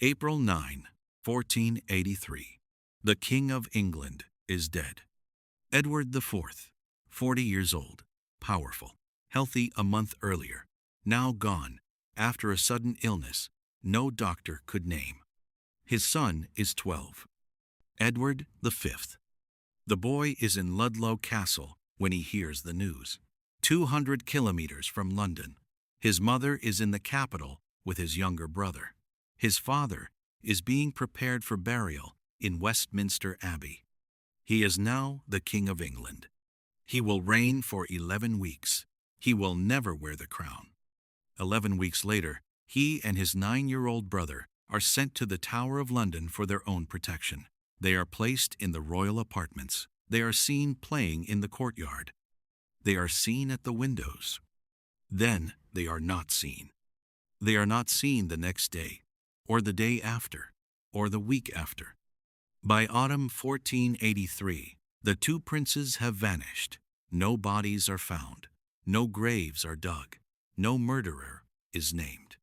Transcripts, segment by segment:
April 9, 1483. The King of England is dead. Edward IV, 40 years old, powerful, healthy a month earlier, now gone after a sudden illness no doctor could name. His son is 12. Edward V. The boy is in Ludlow Castle when he hears the news, 200 kilometers from London. His mother is in the capital with his younger brother. His father is being prepared for burial in Westminster Abbey. He is now the King of England. He will reign for 11 weeks. He will never wear the crown. 11 weeks later, he and his 9-year-old brother are sent to the Tower of London for their own protection. They are placed in the royal apartments. They are seen playing in the courtyard. They are seen at the windows. Then they are not seen. They are not seen the next day, or the day after, or the week after. By autumn 1483, the two princes have vanished. No bodies are found. No graves are dug. No murderer is named.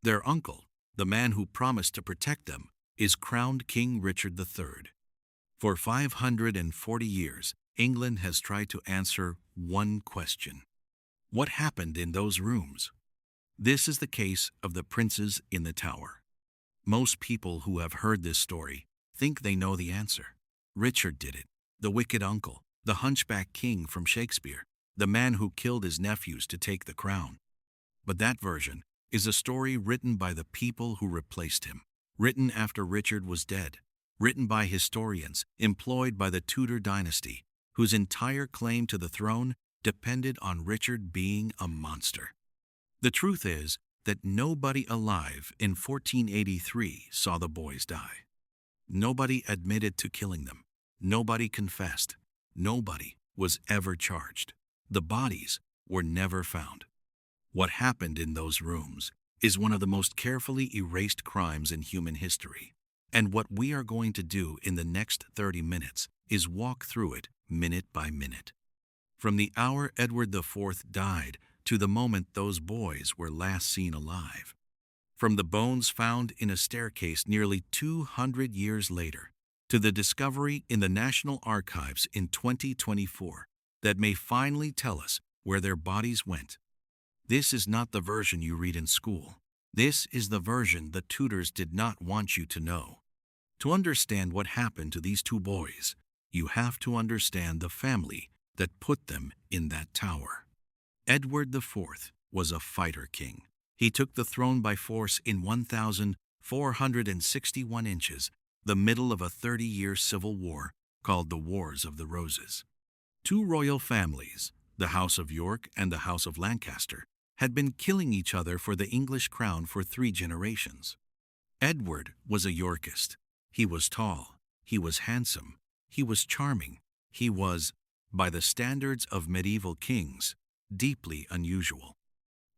Their uncle, the man who promised to protect them, is crowned King Richard III. For 540 years, England has tried to answer one question. What happened in those rooms? This is the case of the princes in the tower. Most people who have heard this story think they know the answer. Richard did it, the wicked uncle, the hunchback king from Shakespeare, the man who killed his nephews to take the crown. But that version is a story written by the people who replaced him, written after Richard was dead, written by historians employed by the Tudor dynasty, whose entire claim to the throne depended on Richard being a monster. The truth is that nobody alive in 1483 saw the boys die. Nobody admitted to killing them. Nobody confessed. Nobody was ever charged. The bodies were never found. What happened in those rooms is one of the most carefully erased crimes in human history. And what we are going to do in the next 30 minutes is walk through it minute by minute. From the hour Edward IV died to the moment those boys were last seen alive. From the bones found in a staircase nearly 200 years later to the discovery in the National Archives in 2024 that may finally tell us where their bodies went. This is not the version you read in school. This is the version the Tudors did not want you to know. To understand what happened to these two boys, you have to understand the family that put them in that tower. Edward IV was a fighter king. He took the throne by force in 1,461 inches, the middle of a 30-year civil war called the Wars of the Roses. Two royal families, the House of York and the House of Lancaster, had been killing each other for the English crown for 3 generations. Edward was a Yorkist. He was tall. He was handsome. He was charming. He was, by the standards of medieval kings, deeply unusual.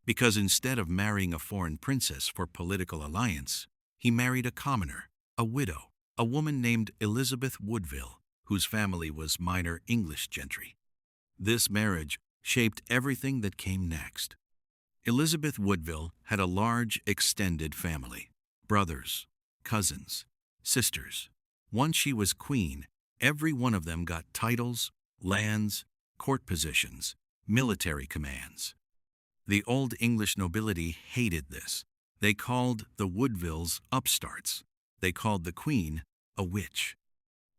Because instead of marrying a foreign princess for political alliance, he married a commoner, a widow, a woman named Elizabeth Woodville, whose family was minor English gentry. This marriage shaped everything that came next. Elizabeth Woodville had a large, extended family, brothers, cousins, sisters. Once she was queen, every one of them got titles, lands, court positions, military commands. The Old English nobility hated this. They called the Woodvilles upstarts. They called the queen a witch.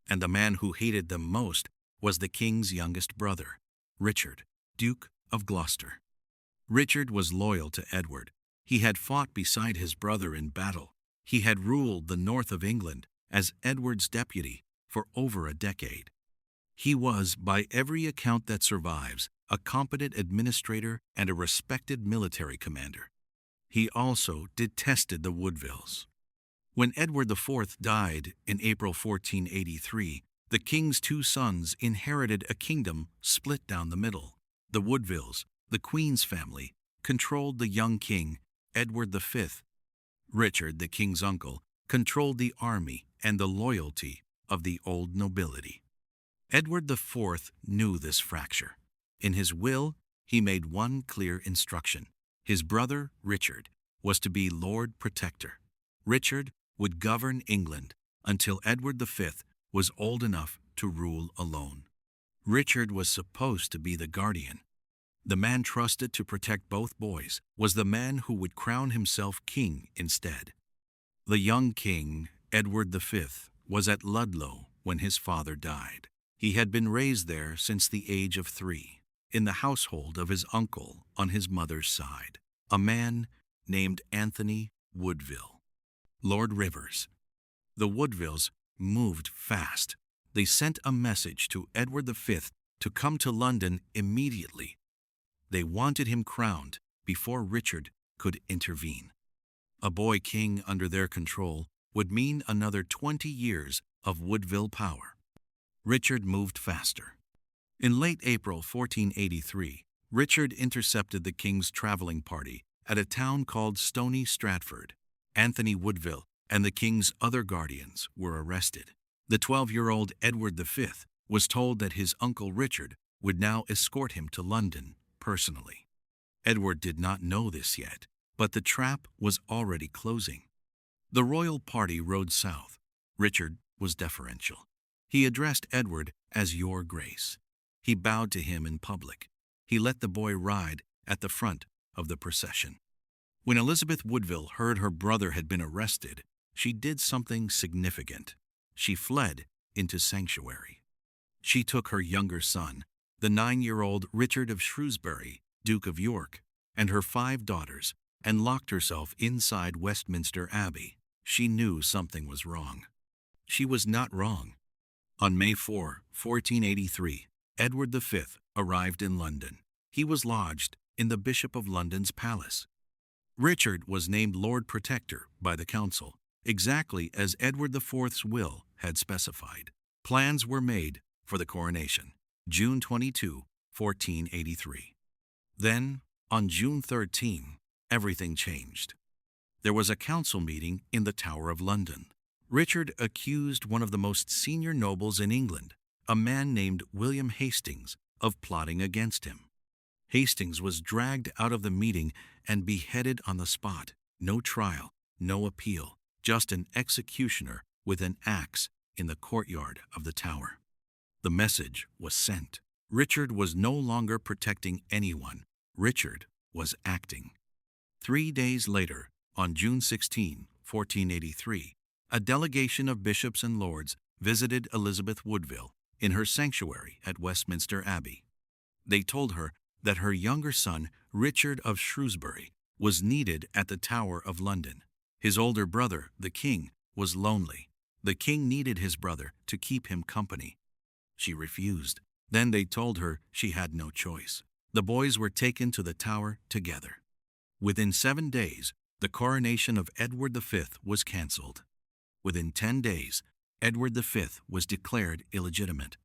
And the man who hated them most was the king's youngest brother, Richard, Duke of Gloucester. Richard was loyal to Edward. He had fought beside his brother in battle. He had ruled the north of England as Edward's deputy for over a decade. He was, by every account that survives, a competent administrator and a respected military commander. He also detested the Woodvilles. When Edward IV died in April 1483, the king's 2 sons inherited a kingdom split down the middle. The Woodvilles, the queen's family, controlled the young king, Edward V. Richard, the king's uncle, controlled the army and the loyalty of the old nobility. Edward IV knew this fracture. In his will, he made one clear instruction. His brother, Richard, was to be Lord Protector. Richard would govern England until Edward V was old enough to rule alone. Richard was supposed to be the guardian. The man trusted to protect both boys was the man who would crown himself king instead. The young king, Edward V, was at Ludlow when his father died. He had been raised there since the age of 3, in the household of his uncle on his mother's side, a man named Anthony Woodville. Lord Rivers. The Woodvilles moved fast. They sent a message to Edward V to come to London immediately. They wanted him crowned before Richard could intervene. A boy king under their control would mean another 20 years of Woodville power. Richard moved faster. In late April 1483, Richard intercepted the king's traveling party at a town called Stony Stratford. Anthony Woodville and the king's other guardians were arrested. The 12-year-old Edward V was told that his uncle Richard would now escort him to London personally. Edward did not know this yet, but the trap was already closing. The royal party rode south. Richard was deferential. He addressed Edward as Your Grace. He bowed to him in public. He let the boy ride at the front of the procession. When Elizabeth Woodville heard her brother had been arrested, she did something significant. She fled into sanctuary. She took her younger son, the 9-year-old Richard of Shrewsbury, Duke of York, and her 5 daughters, and locked herself inside Westminster Abbey. She knew something was wrong. She was not wrong. On May 4, 1483, Edward V arrived in London. He was lodged in the Bishop of London's palace. Richard was named Lord Protector by the council, exactly as Edward IV's will had specified. Plans were made for the coronation, June 22, 1483. Then, on June 13, everything changed. There was a council meeting in the Tower of London. Richard accused one of the most senior nobles in England, a man named William Hastings, of plotting against him. Hastings was dragged out of the meeting and beheaded on the spot. No trial, no appeal, just an executioner with an axe in the courtyard of the tower. The message was sent. Richard was no longer protecting anyone. Richard was acting. 3 days later, on June 16, 1483, a delegation of bishops and lords visited Elizabeth Woodville in her sanctuary at Westminster Abbey. They told her that her younger son, Richard of Shrewsbury, was needed at the Tower of London. His older brother, the king, was lonely. The king needed his brother to keep him company. She refused. Then they told her she had no choice. The boys were taken to the tower together. Within 7 days, the coronation of Edward V was cancelled. Within 10 days, Edward V was declared illegitimate.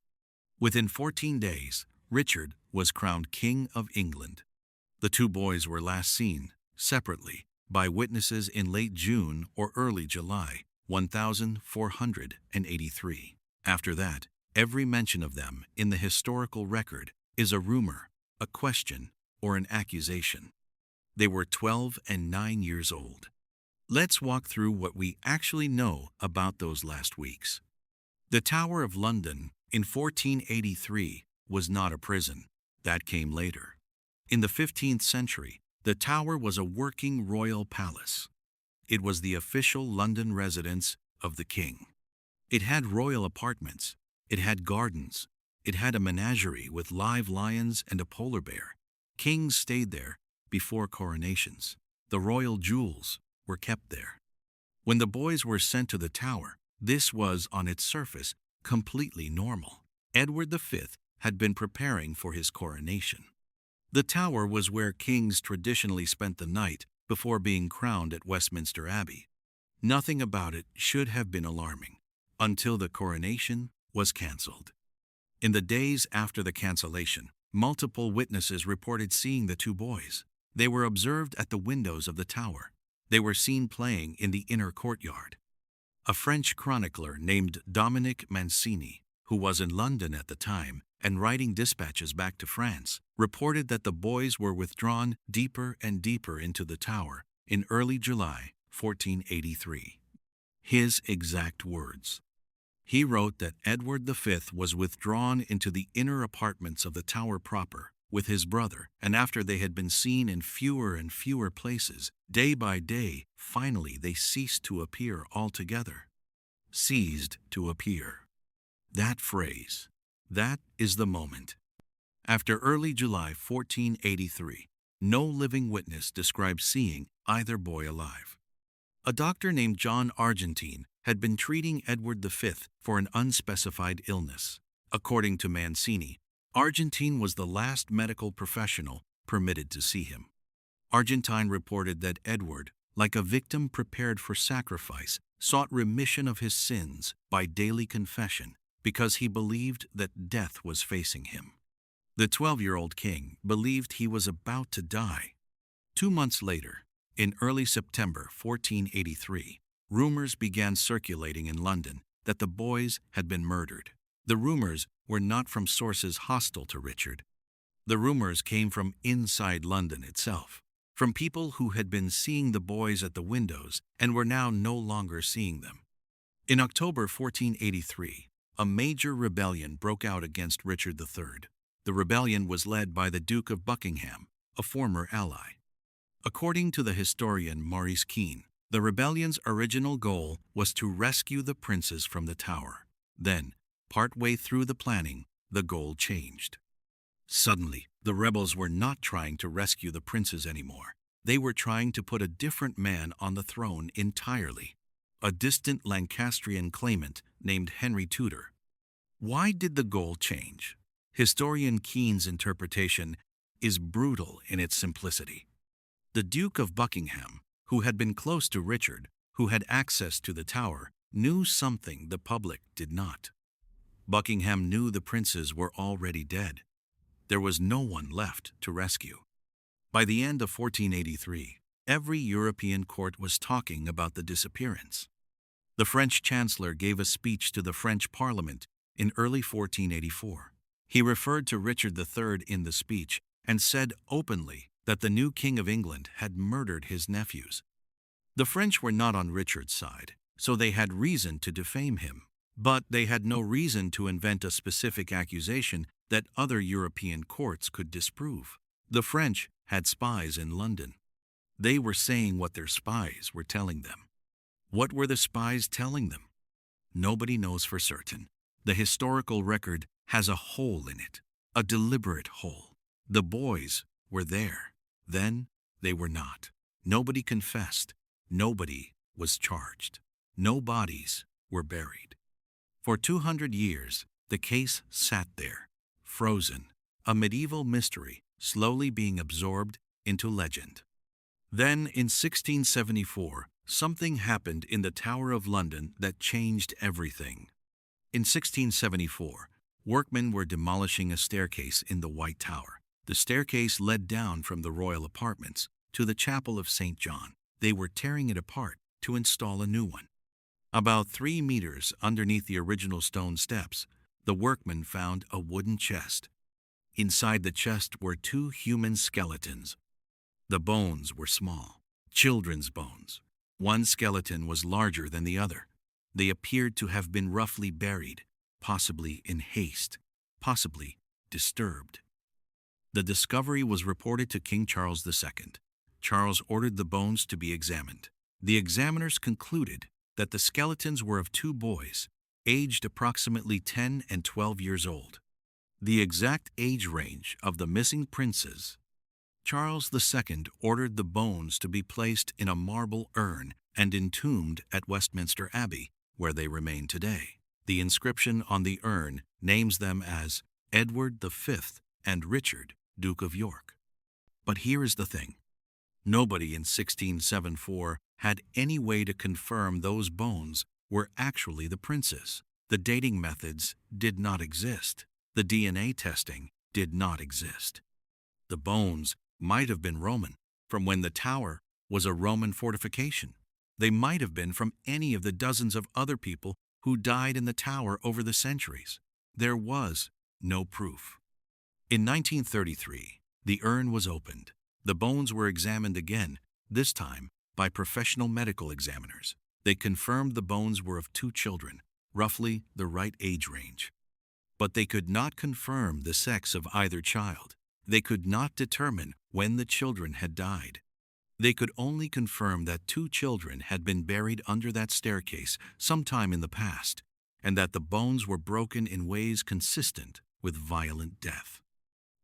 Within 14 days, Richard was crowned King of England. The 2 boys were last seen, separately, by witnesses in late June or early July, 1483. After that, every mention of them in the historical record is a rumor, a question, or an accusation. They were 12 and 9 years old. Let's walk through what we actually know about those last weeks. The Tower of London in 1483 was not a prison. That came later. In the 15th century, the Tower was a working royal palace. It was the official London residence of the king. It had royal apartments. It had gardens. It had a menagerie with live lions and a polar bear. Kings stayed there before coronations. The royal jewels were kept there. When the boys were sent to the Tower, this was, on its surface, completely normal. Edward V had been preparing for his coronation. The Tower was where kings traditionally spent the night before being crowned at Westminster Abbey. Nothing about it should have been alarming, until the coronation was cancelled. In the days after the cancellation, multiple witnesses reported seeing the 2 boys. They were observed at the windows of the Tower. They were seen playing in the inner courtyard. A French chronicler named Dominic Mancini, who was in London at the time and writing dispatches back to France, reported that the boys were withdrawn deeper and deeper into the Tower in early July 1483. His exact words. He wrote that Edward V was withdrawn into the inner apartments of the tower proper with his brother, and after they had been seen in fewer and fewer places, day by day, finally they ceased to appear altogether. Ceased to appear. That phrase, that is the moment. After early July 1483, no living witness described seeing either boy alive. A doctor named John Argentine had been treating Edward V for an unspecified illness. According to Mancini, Argentine was the last medical professional permitted to see him. Argentine reported that Edward, like a victim prepared for sacrifice, sought remission of his sins by daily confession because he believed that death was facing him. The 12-year-old king believed he was about to die. 2 months later, in early September 1483, rumors began circulating in London that the boys had been murdered. The rumors were not from sources hostile to Richard. The rumors came from inside London itself, from people who had been seeing the boys at the windows and were now no longer seeing them. In October 1483, a major rebellion broke out against Richard III. The rebellion was led by the Duke of Buckingham, a former ally. According to the historian Maurice Keene, the rebellion's original goal was to rescue the princes from the tower. Then, partway through the planning, the goal changed. Suddenly, the rebels were not trying to rescue the princes anymore. They were trying to put a different man on the throne entirely, a distant Lancastrian claimant named Henry Tudor. Why did the goal change? Historian Keene's interpretation is brutal in its simplicity. The Duke of Buckingham, who had been close to Richard, who had access to the tower, knew something the public did not. Buckingham knew the princes were already dead. There was no one left to rescue. By the end of 1483, every European court was talking about the disappearance. The French chancellor gave a speech to the French Parliament in early 1484. He referred to Richard III in the speech and said openly that the new King of England had murdered his nephews. The French were not on Richard's side, so they had reason to defame him. But they had no reason to invent a specific accusation that other European courts could disprove. The French had spies in London. They were saying what their spies were telling them. What were the spies telling them? Nobody knows for certain. The historical record has a hole in it, a deliberate hole. The boys were there. Then they were not. Nobody confessed. Nobody was charged. No bodies were buried. For 200 years, the case sat there, frozen, a medieval mystery slowly being absorbed into legend. Then, in 1674, something happened in the Tower of London that changed everything. In 1674, workmen were demolishing a staircase in the White Tower. The staircase led down from the royal apartments to the chapel of St. John. They were tearing it apart to install a new one. About 3 meters underneath the original stone steps, the workmen found a wooden chest. Inside the chest were 2 human skeletons. The bones were small, children's bones. One skeleton was larger than the other. They appeared to have been roughly buried, possibly in haste, possibly disturbed. The discovery was reported to King Charles II. Charles ordered the bones to be examined. The examiners concluded that the skeletons were of 2 boys, aged approximately 10 and 12 years old. The exact age range of the missing princes. Charles II ordered the bones to be placed in a marble urn and entombed at Westminster Abbey, where they remain today. The inscription on the urn names them as Edward V and Richard, Duke of York. But here is the thing. Nobody in 1674 had any way to confirm those bones were actually the princes. The dating methods did not exist. The DNA testing did not exist. The bones might have been Roman, from when the tower was a Roman fortification. They might have been from any of the dozens of other people who died in the tower over the centuries. There was no proof. In 1933, the urn was opened. The bones were examined again, this time by professional medical examiners. They confirmed the bones were of two children, roughly the right age range. But they could not confirm the sex of either child. They could not determine when the children had died. They could only confirm that two children had been buried under that staircase sometime in the past, and that the bones were broken in ways consistent with violent death.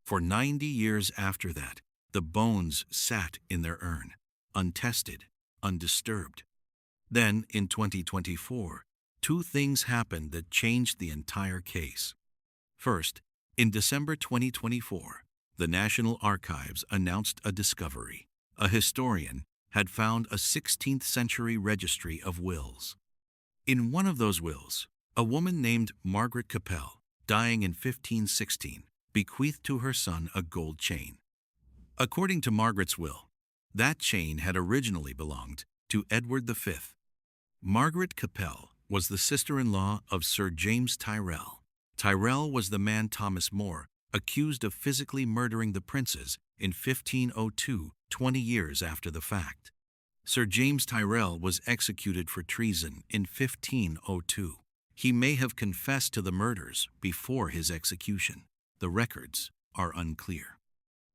For 90 years after that, the bones sat in their urn, untested, undisturbed. Then, in 2024, two things happened that changed the entire case. First, in December 2024, the National Archives announced a discovery. A historian had found a 16th century registry of wills. In one of those wills, a woman named Margaret Capel, dying in 1516, bequeathed to her son a gold chain. According to Margaret's will, that chain had originally belonged to Edward V. Margaret Capel was the sister-in-law of Sir James Tyrrell. Tyrrell was the man Thomas More accused of physically murdering the princes in 1502, 20 years after the fact. Sir James Tyrrell was executed for treason in 1502. He may have confessed to the murders before his execution. The records are unclear.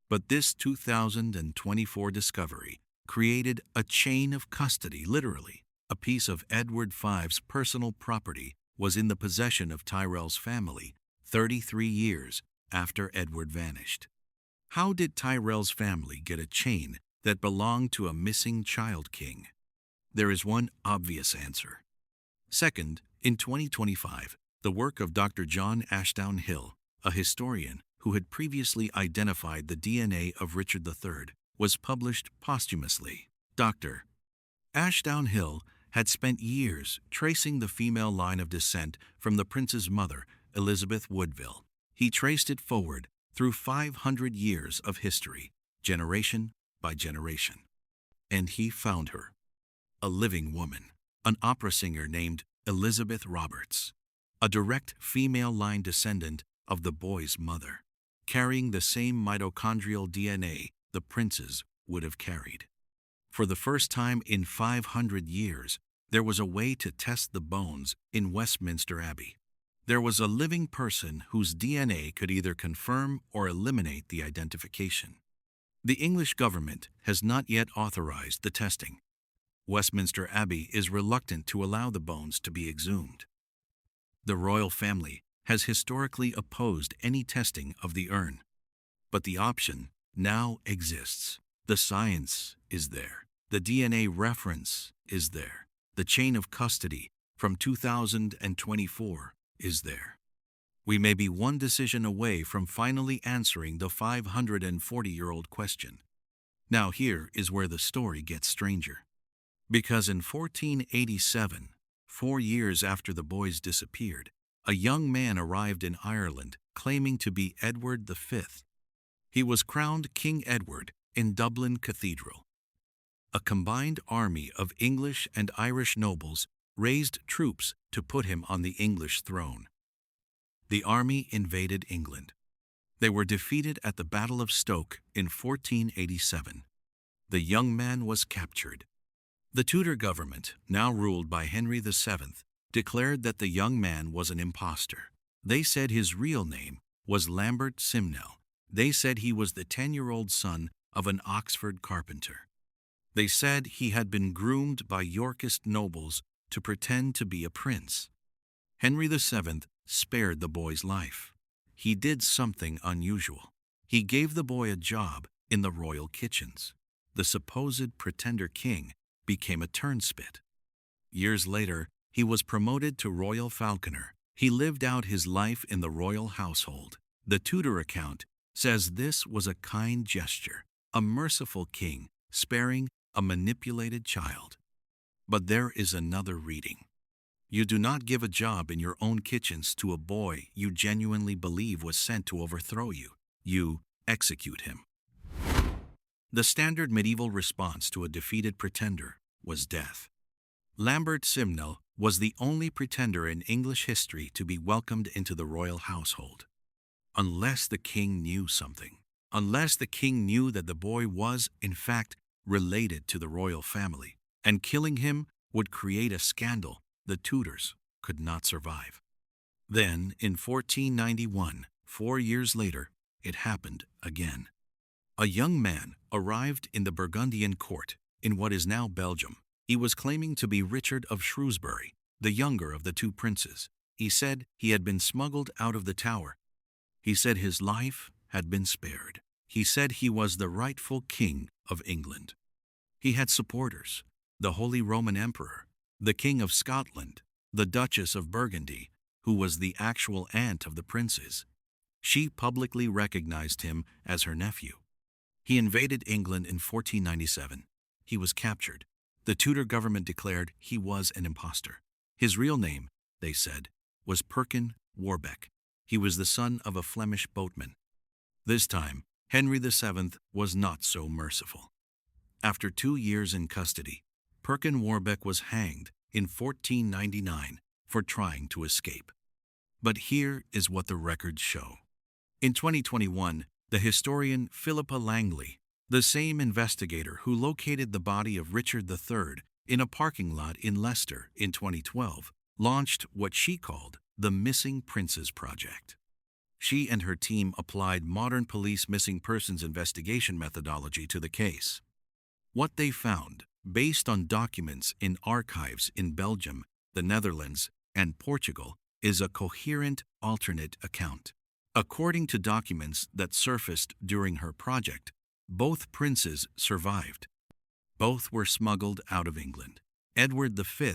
But this 2024 discovery created a chain of custody, literally. A piece of Edward V's personal property was in the possession of Tyrrell's family 33 years after Edward vanished. How did Tyrrell's family get a chain that belonged to a missing child king? There is one obvious answer. Second, in 2025, the work of Dr. John Ashdown Hill, a historian who had previously identified the DNA of Richard III, was published posthumously. Dr. Ashdown Hill had spent years tracing the female line of descent from the prince's mother, Elizabeth Woodville. He traced it forward through 500 years of history, generation by generation. And he found her, a living woman, an opera singer named Elizabeth Roberts, a direct female line descendant of the boy's mother, carrying the same mitochondrial DNA the princes would have carried. For the first time in 500 years, there was a way to test the bones in Westminster Abbey. There was a living person whose DNA could either confirm or eliminate the identification. The English government has not yet authorized the testing. Westminster Abbey is reluctant to allow the bones to be exhumed. The royal family has historically opposed any testing of the urn. But the option now exists. The science is there. The DNA reference is there. The chain of custody from 2024 is there. We may be one decision away from finally answering the 540-year-old question. Now here is where the story gets stranger. Because in 1487, 4 years after the boys disappeared, a young man arrived in Ireland claiming to be Edward V. He was crowned King Edward in Dublin Cathedral. A combined army of English and Irish nobles raised troops to put him on the English throne. The army invaded England. They were defeated at the Battle of Stoke in 1487. The young man was captured. The Tudor government, now ruled by Henry VII, declared that the young man was an impostor. They said his real name was Lambert Simnel. They said he was the 10-year-old son of an Oxford carpenter. They said he had been groomed by Yorkist nobles to pretend to be a prince. Henry VII spared the boy's life. He did something unusual. He gave the boy a job in the royal kitchens. The supposed pretender king became a turnspit. Years later, he was promoted to royal falconer. He lived out his life in the royal household. The Tudor account says this was a kind gesture, a merciful king sparing a manipulated child. But there is another reading. You do not give a job in your own kitchens to a boy you genuinely believe was sent to overthrow you. You execute him. The standard medieval response to a defeated pretender was death. Lambert Simnel was the only pretender in English history to be welcomed into the royal household. Unless the king knew something. Unless the king knew that the boy was, in fact, related to the royal family, and killing him would create a scandal the Tudors could not survive. Then, in 1491, 4 years later, it happened again. A young man arrived in the Burgundian court in what is now Belgium. He was claiming to be Richard of Shrewsbury, the younger of the two princes. He said he had been smuggled out of the Tower. He said his life had been spared. He said he was the rightful king of England. He had supporters: the Holy Roman Emperor, the King of Scotland, the Duchess of Burgundy, who was the actual aunt of the princes. She publicly recognized him as her nephew. He invaded England in 1497. He was captured. The Tudor government declared he was an impostor. His real name, they said, was Perkin Warbeck. He was the son of a Flemish boatman. This time, Henry VII was not so merciful. After 2 years in custody, Perkin Warbeck was hanged in 1499 for trying to escape. But here is what the records show. In 2021, the historian Philippa Langley, the same investigator who located the body of Richard III in a parking lot in Leicester in 2012, launched what she called the Missing Princes Project. She and her team applied modern police missing persons investigation methodology to the case. What they found, based on documents in archives in Belgium, the Netherlands, and Portugal, is a coherent alternate account. According to documents that surfaced during her project, both princes survived. Both were smuggled out of England. Edward V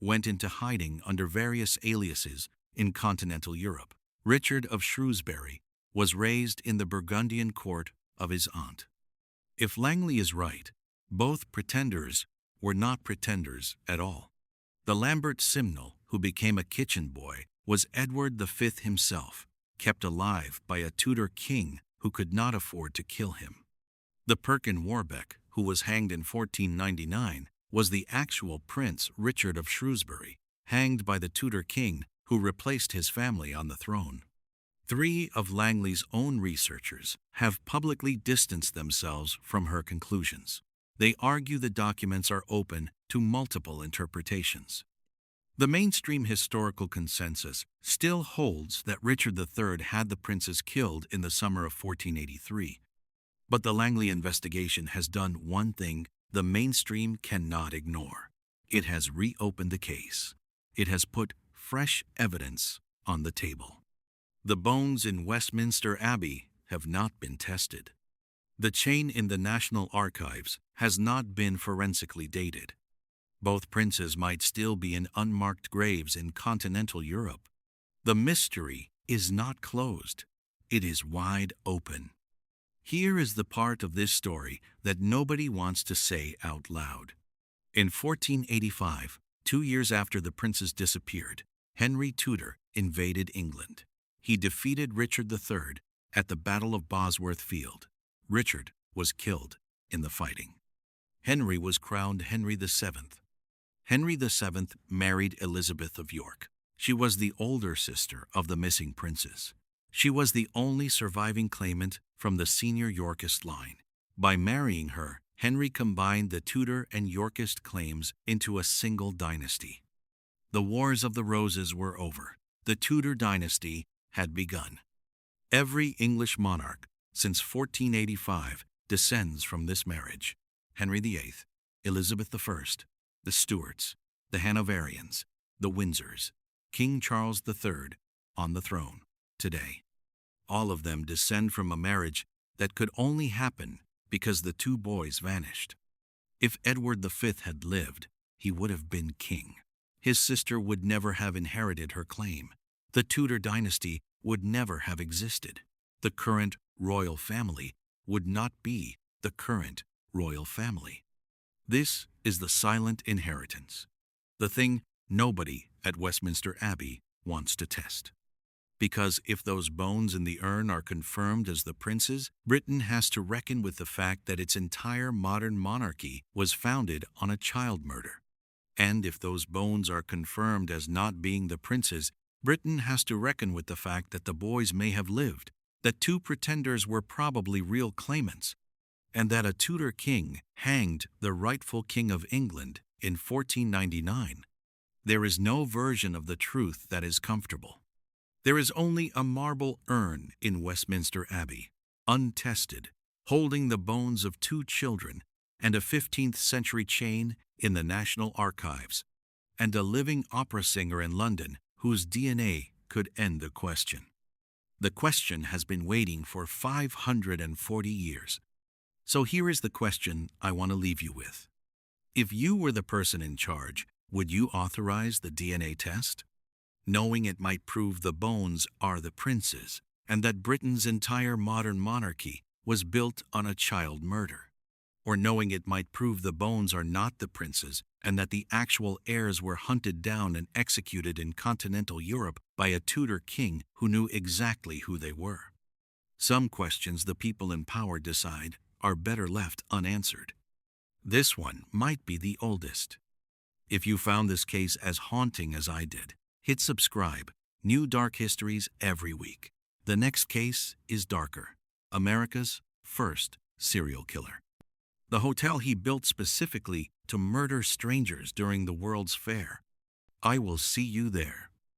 went into hiding under various aliases in continental Europe. Richard of Shrewsbury was raised in the Burgundian court of his aunt. If Langley is right, both pretenders were not pretenders at all. The Lambert Simnel, who became a kitchen boy, was Edward V himself, kept alive by a Tudor king who could not afford to kill him. The Perkin Warbeck, who was hanged in 1499, was the actual Prince Richard of Shrewsbury, hanged by the Tudor king who replaced his family on the throne. 3 of Langley's own researchers have publicly distanced themselves from her conclusions. They argue the documents are open to multiple interpretations. The mainstream historical consensus still holds that Richard III had the princes killed in the summer of 1483. But the Langley investigation has done one thing the mainstream cannot ignore. It has reopened the case. It has put fresh evidence on the table. The bones in Westminster Abbey have not been tested. The chain in the National Archives has not been forensically dated. Both princes might still be in unmarked graves in continental Europe. The mystery is not closed. It is wide open. Here is the part of this story that nobody wants to say out loud. In 1485, 2 years after the princes disappeared, Henry Tudor invaded England. He defeated Richard III at the Battle of Bosworth Field. Richard was killed in the fighting. Henry was crowned Henry VII. Henry VII married Elizabeth of York. She was the older sister of the missing princes. She was the only surviving claimant from the senior Yorkist line. By marrying her, Henry combined the Tudor and Yorkist claims into a single dynasty. The Wars of the Roses were over. The Tudor dynasty had begun. Every English monarch since 1485 descends from this marriage: Henry VIII, Elizabeth I, the Stuarts, the Hanoverians, the Windsors, King Charles III on the throne today. All of them descend from a marriage that could only happen because the 2 boys vanished. If Edward V had lived, he would have been king. His sister would never have inherited her claim. The Tudor dynasty would never have existed. The current royal family would not be the current royal family. This is the silent inheritance, the thing nobody at Westminster Abbey wants to test. Because if those bones in the urn are confirmed as the princes, Britain has to reckon with the fact that its entire modern monarchy was founded on a child murder. And if those bones are confirmed as not being the princes, Britain has to reckon with the fact that the boys may have lived, that 2 pretenders were probably real claimants, and that a Tudor king hanged the rightful king of England in 1499, there is no version of the truth that is comfortable. There is only a marble urn in Westminster Abbey, untested, holding the bones of 2 children, and a 15th-century chain in the National Archives, and a living opera singer in London whose DNA could end the question. The question has been waiting for 540 years. So here is the question I want to leave you with. If you were the person in charge, would you authorize the DNA test? Knowing it might prove the bones are the princes, and that Britain's entire modern monarchy was built on a child murder. Or knowing it might prove the bones are not the princes, and that the actual heirs were hunted down and executed in continental Europe by a Tudor king who knew exactly who they were. Some questions the people in power decide are better left unanswered. This one might be the oldest. If you found this case as haunting as I did, hit subscribe. New dark histories every week. The next case is darker. America's first serial killer. The hotel he built specifically to murder strangers during the World's Fair. I will see you there.